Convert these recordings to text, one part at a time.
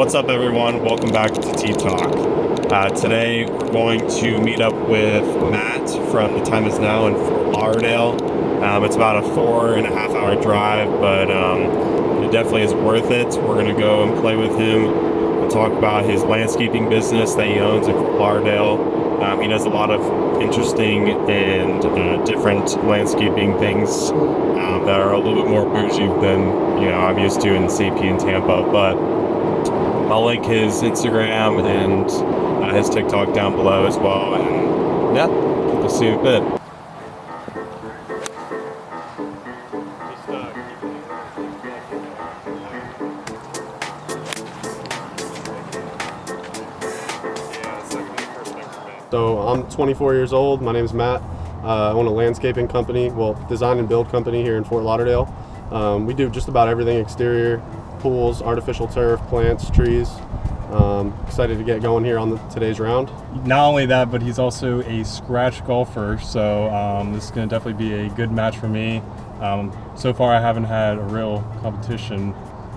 What's up, everyone? Welcome back to Tea Talk. Today we're going to meet up with Matt from The Time Is Now in Fort Lauderdale. It's about a 4.5 hour drive, but it definitely is worth it. We're going to go and play with him and talk about his landscaping business that he owns in Fort Lauderdale. He does a lot of interesting and different landscaping things that are a little bit more bougie than I'm used to in CP and Tampa, but I'll link his Instagram and his TikTok down below as well. And yeah, we'll see you in a bit. So I'm 24 years old. My name is Matt. I own a landscaping company, design and build company here in Fort Lauderdale. We do just about everything exterior, pools, artificial turf, plants, trees. Excited to get going here on today's round. Not only that, but he's also a scratch golfer, so this is going to definitely be a good match for me. So far I haven't had a real competition.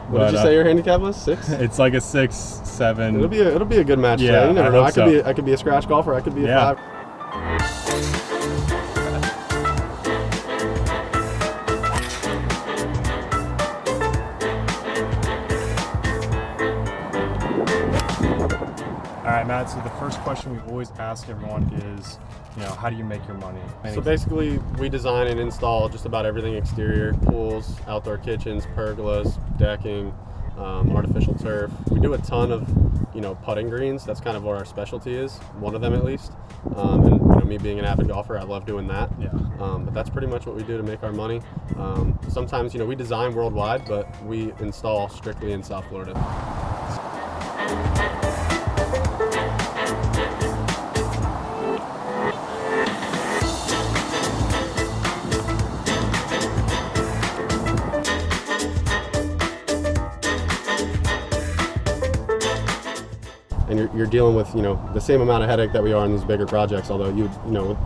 What did you say your handicap was? 6? It's like a 6, 7. It'll be a good match Yeah, today. You never know. I I could be a scratch golfer. I could be a 5. All right, Matt, so the first question we always ask everyone is, how do you make your money? So basically, we design and install just about everything exterior, pools, outdoor kitchens, pergolas, decking, artificial turf. We do a ton of, putting greens. That's kind of what our specialty is, one of them at least. And me being an avid golfer, I love doing that. Yeah. But that's pretty much what we do to make our money. Sometimes, we design worldwide, but we install strictly in South Florida. And you're dealing with the same amount of headache that we are in these bigger projects. Although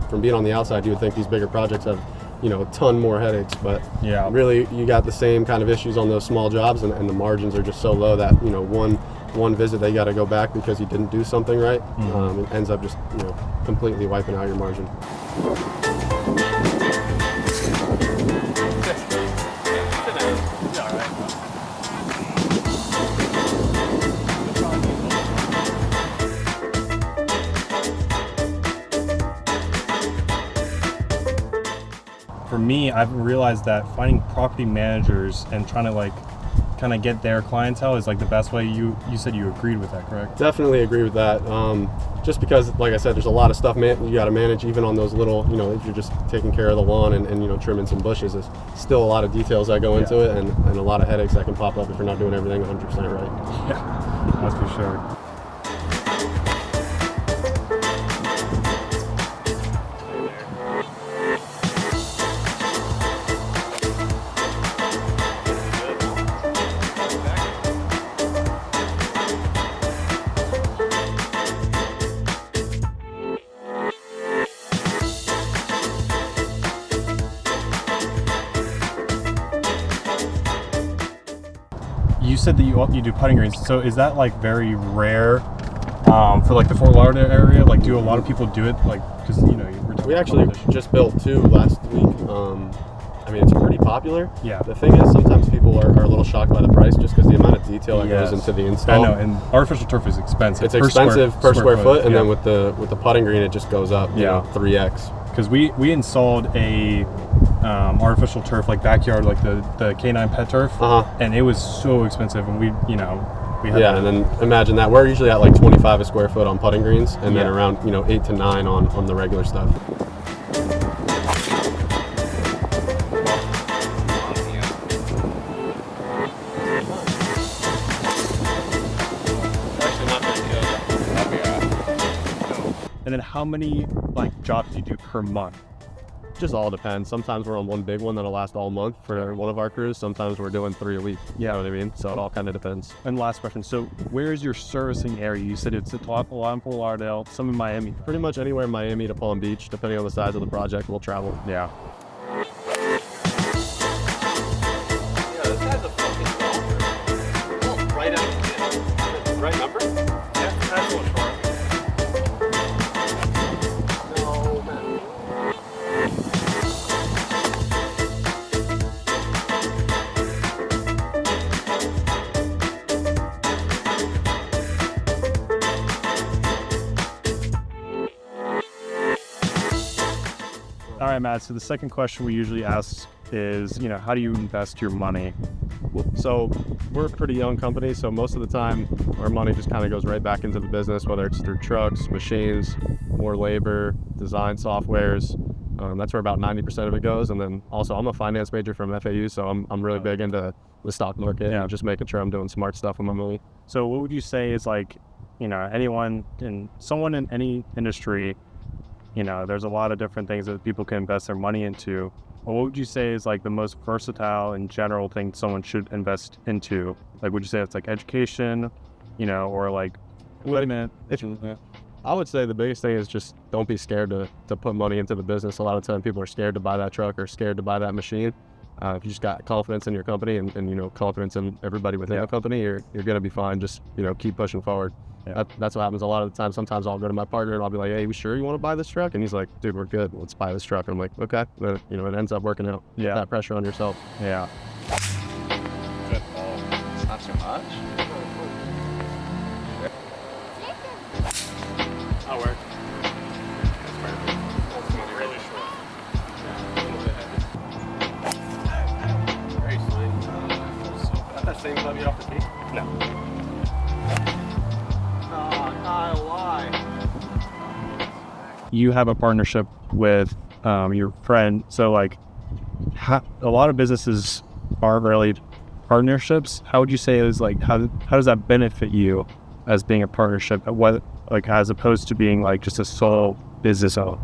from being on the outside, you would think these bigger projects have a ton more headaches, but yeah, really you got the same kind of issues on those small jobs, and the margins are just so low that one visit they got to go back because you didn't do something right. It ends up just completely wiping out your margin. For me, I've realized that finding property managers and trying to kind of get their clientele is the best way. You said you agreed with that, correct? Definitely agree with that. Just because, like I said, there's a lot of stuff you got to manage, even on those little, if you're just taking care of the lawn and trimming some bushes. There's still a lot of details that go into it, and a lot of headaches that can pop up if you're not doing everything 100% right. Yeah, that's for sure. You said that you do putting greens, so is that very rare for the Fort Lauderdale area? Do a lot of people do it? Because we actually just built 2 last week. It's pretty popular. Yeah. The thing is, sometimes people are a little shocked by the price just because the amount of detail that goes into the install. I know, and artificial turf is expensive. It's expensive per square foot, and yeah. then with the putting green, it just goes up 3x. Because we installed a artificial turf backyard, the canine pet turf, and it was so expensive, and we had and then imagine that we're usually at 25 a square foot on putting greens, and then around 8 to 9 on the regular stuff. And then how many jobs do you do per month? Just all depends. Sometimes we're on one big one that'll last all month for one of our crews. Sometimes we're doing 3 a week. You know what I mean? So it all kind of depends. And last question. So where is your servicing area? You said it's a lot in Fort Lauderdale, some in Miami. Pretty much anywhere in Miami to Palm Beach, depending on the size of the project, we'll travel. Yeah. This guy's a fucking golfer. Right out of the Right number? Yeah, that's one short. No, man. All right, Matt. So the second question we usually ask is, how do you invest your money? So we're a pretty young company, so most of the time our money just kind of goes right back into the business, whether it's through trucks, machines, more labor, design softwares. That's where about 90% of it goes. And then also I'm a finance major from FAU, so I'm really big into the stock market and just making sure I'm doing smart stuff with my money. So what would you say is like, someone in any industry, there's a lot of different things that people can invest their money into. What would you say is like the most versatile and general thing someone should invest into? Like, would you say it's like education, or like equipment? I would say the biggest thing is just don't be scared to put money into the business. A lot of times people are scared to buy that truck or scared to buy that machine. If you just got confidence in your company and confidence in everybody within the company, you're going to be fine. Just, keep pushing forward. Yeah. That's what happens a lot of the time. Sometimes I'll go to my partner and I'll be like, hey, we sure you want to buy this truck? And he's like, dude, we're good. Let's buy this truck. And I'm like, okay. But, it ends up working out. Yeah. That pressure on yourself. Yeah. Good ball. It's not too much. That'll work. That's perfect. That's really short. Yeah, a little bit heavy. Very slim. Got that same club you off the tee? No. Why? You have a partnership with your friend. So like, a lot of businesses aren't really partnerships. How would you say is like, how does that benefit you as being a partnership? What, like, as opposed to being like just a sole business owner?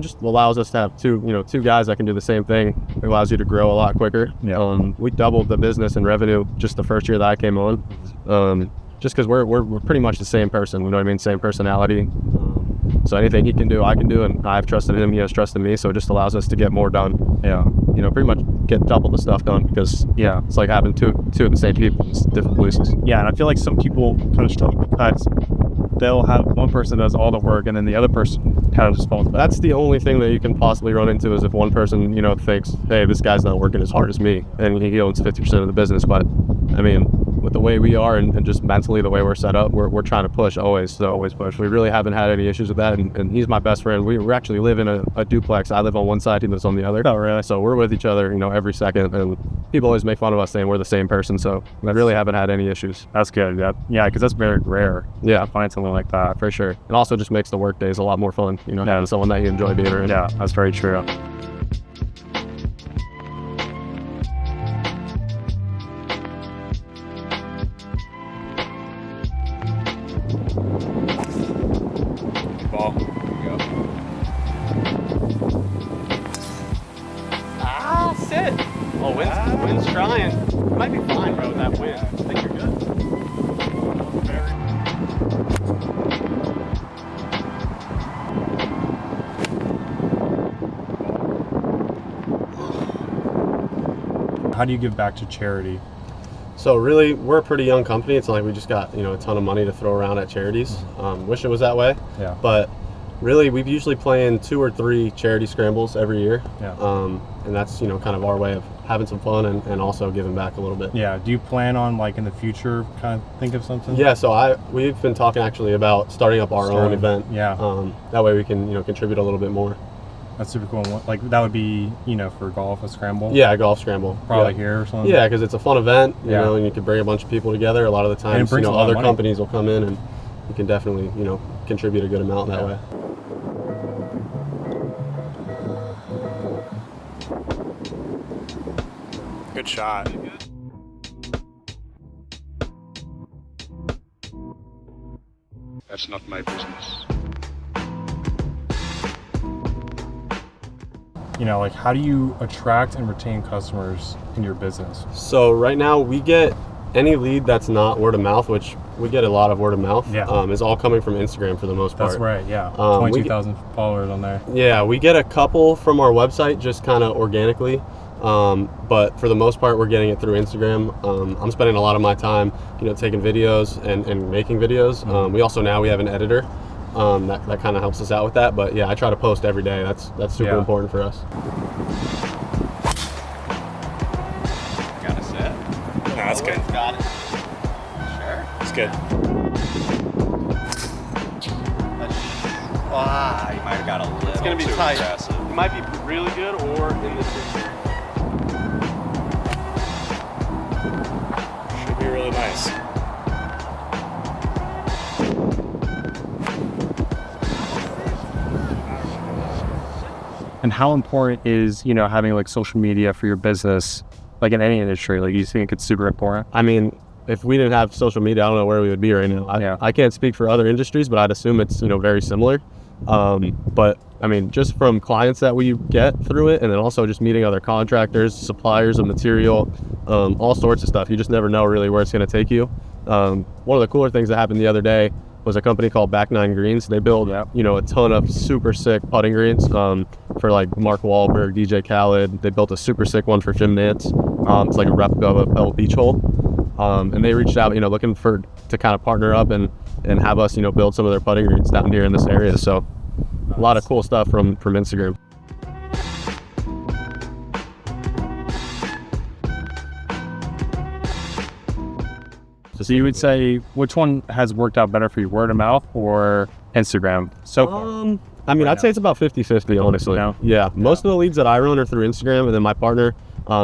Just allows us to have two guys that can do the same thing. It allows you to grow a lot quicker. Yeah. We doubled the business and revenue just the first year that I came on. Just because we're pretty much the same person, you know what I mean? Same personality. So anything he can do, I can do, and I've trusted him, he has trusted me. So it just allows us to get more done. Yeah. Pretty much get double the stuff done because it's like having two of the same people in different places. Yeah, and I feel like some people kind of struggle because they'll have one person does all the work and then the other person kind of just falls back. That's the only thing that you can possibly run into is if one person, thinks, hey, this guy's not working as hard as me, and he owns 50% of the business. But I mean, with the way we are and just mentally the way we're set up, we're trying to push always. So always push. We really haven't had any issues with that. And he's my best friend. We actually live in a duplex. I live on one side, he lives on the other. Oh, really? So we're with each other, every second. And people always make fun of us saying we're the same person. So I really haven't had any issues. That's good. Yeah, because that's very rare. Yeah, to find something like that. for sure. It also just makes the work days a lot more fun. Having someone that you enjoy being around. Yeah, that's very true. Ball. Sit. Oh, wind's trying. You might be fine, bro, with that wind. I think you're good. How do you give back to charity? So really, we're a pretty young company. It's not like we just got a ton of money to throw around at charities. Wish it was that way. Yeah. But really, we've usually planned 2 or 3 charity scrambles every year. Yeah. And that's kind of our way of having some fun and also giving back a little bit. Yeah. Do you plan on like in the future kind of think of something? Yeah. So we've been talking actually about starting up our own event. Yeah. That way we can contribute a little bit more. That's super cool. Like that would be for golf, a scramble. Yeah, a golf scramble. Probably here or something. Yeah, because it's a fun event, you know, and you can bring a bunch of people together. A lot of the times, other companies will come in and you can definitely, contribute a good amount that way. Good shot. That's not my business. Like how do you attract and retain customers in your business? So right now we get any lead that's not word of mouth, which we get a lot of word of mouth, is all coming from Instagram for the most part. That's right, yeah. 22,000 followers on there. Yeah, we get a couple from our website just kind of organically. But for the most part, we're getting it through Instagram. I'm spending a lot of my time, taking videos and making videos. We also now we have an editor that kind of helps us out with that. But yeah, I try to post every day. That's super important for us. Got a set? No, that's good. Got it. Sure. It's good. You might have got a little It's gonna be too tight. aggressive. It might be really good or in this area. Should be really nice. And how important is, having like social media for your business, like in any industry? Like, you think it's super important? I mean, if we didn't have social media, I don't know where we would be right now. I can't speak for other industries, but I'd assume it's, very similar. But I mean, just from clients that we get through it, and then also just meeting other contractors, suppliers of material, all sorts of stuff. You just never know really where it's going to take you. One of the cooler things that happened the other day was a company called Back Nine Greens. They build, a ton of super sick putting greens for like Mark Wahlberg, DJ Khaled. They built a super sick one for Jim Nantz. It's like a replica of a Pebble Beach hole. And they reached out, looking to kind of partner up and have us, build some of their putting greens down here in this area. So a lot of cool stuff from Instagram. So you would say, which one has worked out better for you, word of mouth or Instagram so far? I mean, I'd say it's about 50-50, honestly. Yeah. Most of the leads that I run are through Instagram, and then my partner,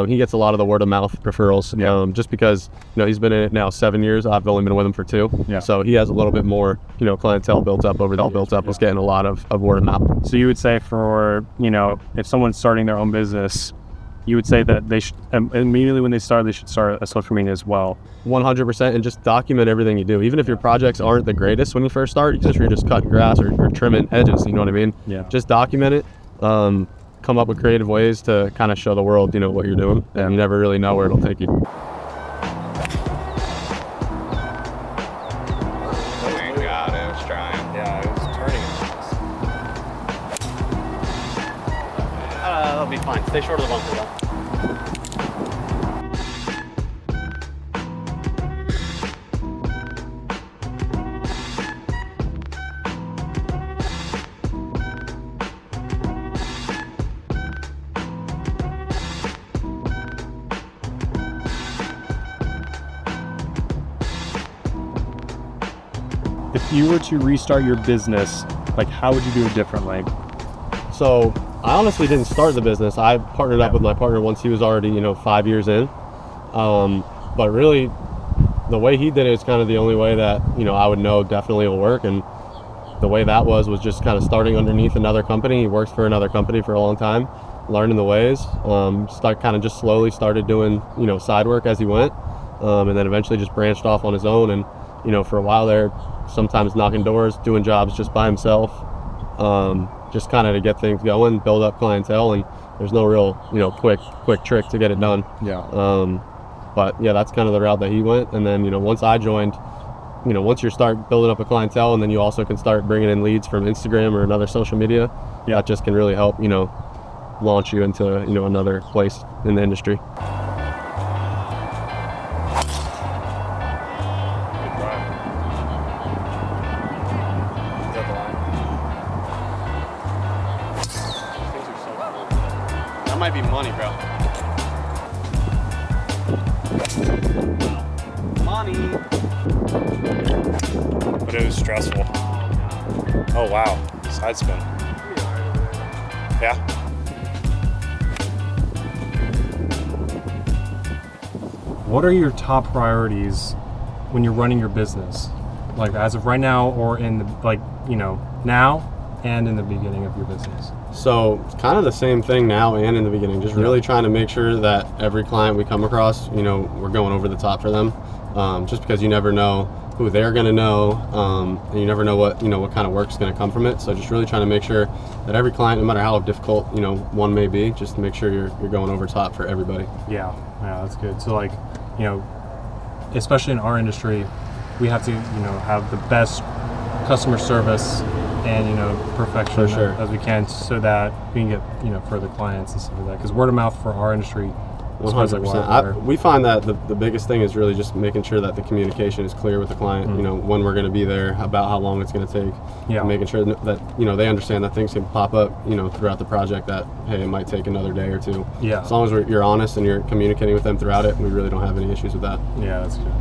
he gets a lot of the word of mouth referrals. Just because, he's been in it now 7 years. I've only been with him for 2. Yeah. So he has a little bit more, clientele built up over there. Was getting a lot of word of mouth. So you would say for, if someone's starting their own business, you would say that they should, immediately when they start, they should start a social media as well. 100%, and just document everything you do. Even if your projects aren't the greatest when you first start, if you're just cutting grass or trimming edges, you know what I mean? Yeah. Just document it. Come up with creative ways to kind of show the world, what you're doing. And you never really know where it'll take you. We got it. It was trying. Yeah, it was turning. That'll be fine. Stay short of the bumper, though. If you were to restart your business, like, how would you do it differently? So I honestly didn't start the business. I partnered up with my partner once he was already, 5 years in. But really, the way he did it is kind of the only way that, I would know definitely will work. And the way that was just kind of starting underneath another company. He worked for another company for a long time, learning the ways. Just slowly started doing, side work as he went. And then eventually just branched off on his own. And, for a while there, sometimes knocking doors, doing jobs just by himself, just kind of to get things going, build up clientele, and there's no real, quick trick to get it done. Yeah. But yeah, that's kind of the route that he went. And then, once I joined, once you start building up a clientele, and then you also can start bringing in leads from Instagram or another social media, that just can really help, launch you into, another place in the industry. That might be money, bro. Money. But it was stressful. Oh wow, side spin. Yeah. What are your top priorities when you're running your business? Like, as of right now, or in the, now and in the beginning of your business? So it's kind of the same thing now and in the beginning, just really trying to make sure that every client we come across, we're going over the top for them, just because you never know who they're going to know, and you never know what kind of work's going to come from it. So just really trying to make sure that every client, no matter how difficult one may be, just to make sure you're going over top for everybody. Yeah, that's good. So especially in our industry, we have to have the best customer service and perfection For sure. as we can, so that we can get further clients and stuff like that. Because word of mouth for our industry. 100%. We find that the biggest thing is really just making sure that the communication is clear with the client. When we're going to be there, about how long it's going to take, and making sure that they understand that things can pop up throughout the project, that hey, it might take another day or two. Yeah. As long as you're honest and you're communicating with them throughout it, we really don't have any issues with that. Yeah, that's good.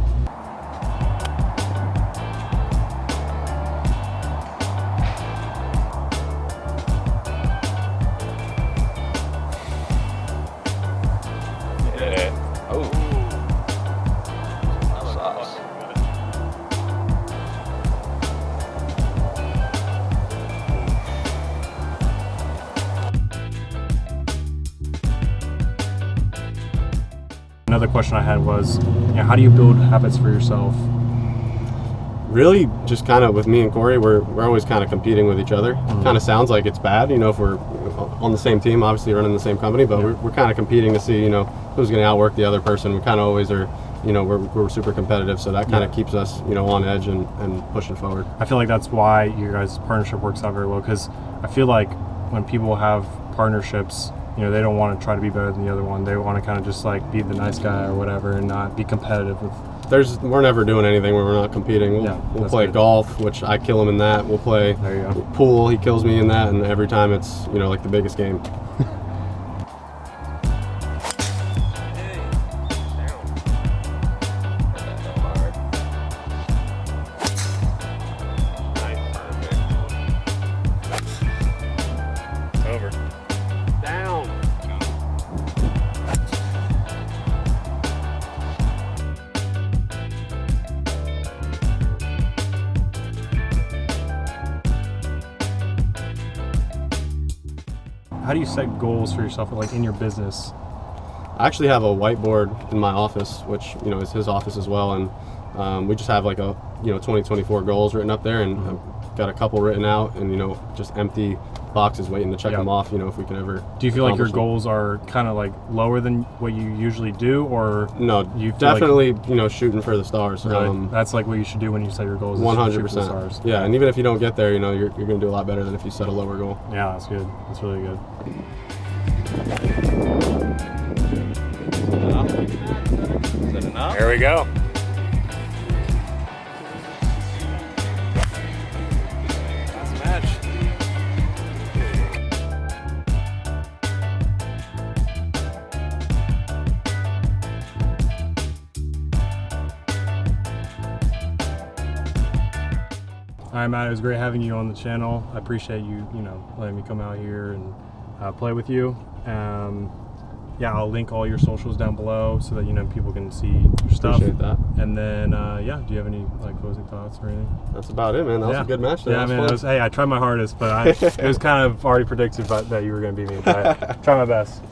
Another question I had was, how do you build habits for yourself? Really, just kind of with me and Cory, we're always kind of competing with each other. Kind of sounds like it's bad, if we're on the same team, obviously running the same company, but we're kind of competing to see, who's going to outwork the other person. We kind of always are, we're super competitive, so that kind of keeps us, on edge and pushing forward. I feel like that's why your guys' partnership works out very well, because I feel like when people have partnerships, they don't want to try to be better than the other one. They want to kind of just like be the nice guy or whatever and not be competitive with. We're never doing anything where we're not competing. We'll play golf, which I kill him in that. We'll play pool, he kills me in that, and every time it's like the biggest game. Over. Down. How do you set goals for yourself, like in your business? I actually have a whiteboard in my office, which is his office as well, and we just have like a 2024 goals written up there, and I've got a couple written out, and just empty boxes waiting to check them off. If we can ever. Do you feel like your goals are kind of like lower than what you usually do, or no? You definitely shooting for the stars. Really? That's like what you should do when you set your goals. 100%. Yeah, and even if you don't get there, you're going to do a lot better than if you set a lower goal. Yeah, that's good. That's really good. Is that enough? There we go. Last match. All right, Matt, it was great having you on the channel. I appreciate you, letting me come out here and play with you. Yeah, I'll link all your socials down below so that people can see your stuff. Appreciate that. And then, do you have any closing thoughts or anything? That's about it, man. That was a good match. Yeah, man. I tried my hardest, but it was kind of already predicted that you were going to beat me. But I tried my best.